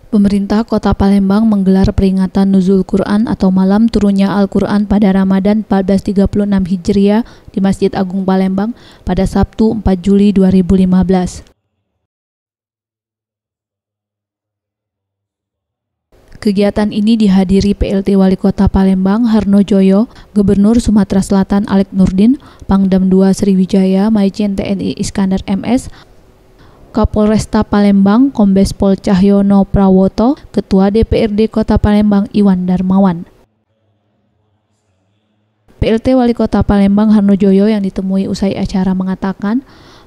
Pemerintah Kota Palembang menggelar peringatan Nuzul Quran atau malam turunnya Al-Quran pada Ramadan 1436 Hijriah di Masjid Agung Palembang pada Sabtu 4 Juli 2015. Kegiatan ini dihadiri PLT Wali Kota Palembang Harno Joyo, Gubernur Sumatera Selatan Alek Nurdin, Pangdam II Sriwijaya Maijen TNI Iskandar MS, Kapolresta Palembang Kombes Pol Cahyono Prawoto, Ketua DPRD Kota Palembang Iwan Darmawan. PLT Wali Kota Palembang Harno Joyo yang ditemui usai acara mengatakan,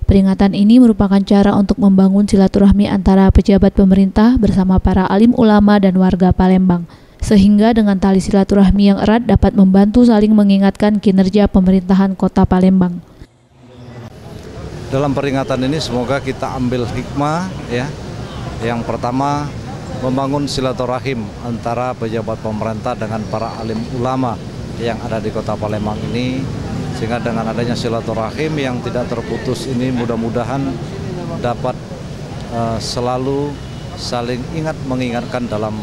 peringatan ini merupakan cara untuk membangun silaturahmi antara pejabat pemerintah bersama para alim ulama dan warga Palembang, sehingga dengan tali silaturahmi yang erat dapat membantu saling mengingatkan kinerja pemerintahan Kota Palembang. Dalam peringatan ini semoga kita ambil hikmah ya. Yang pertama, membangun silaturahim antara pejabat pemerintah dengan para alim ulama yang ada di Kota Palembang ini, sehingga dengan adanya silaturahim yang tidak terputus ini mudah-mudahan dapat selalu saling ingat mengingatkan dalam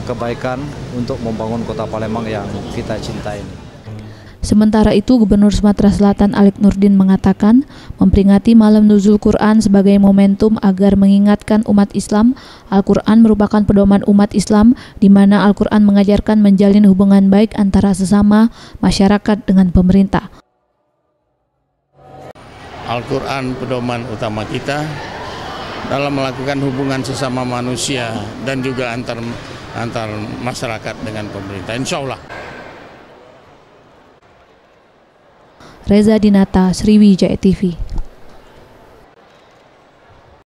kebaikan untuk membangun Kota Palembang yang kita cintai ini. Sementara itu, Gubernur Sumatera Selatan Alek Nurdin mengatakan, memperingati malam Nuzul Quran sebagai momentum agar mengingatkan umat Islam, Al-Quran merupakan pedoman umat Islam, di mana Al-Quran mengajarkan menjalin hubungan baik antara sesama, masyarakat dengan pemerintah. Al-Quran pedoman utama kita dalam melakukan hubungan sesama manusia dan juga antar masyarakat dengan pemerintah, insya Allah. Reza Dinata, Sriwijaya TV.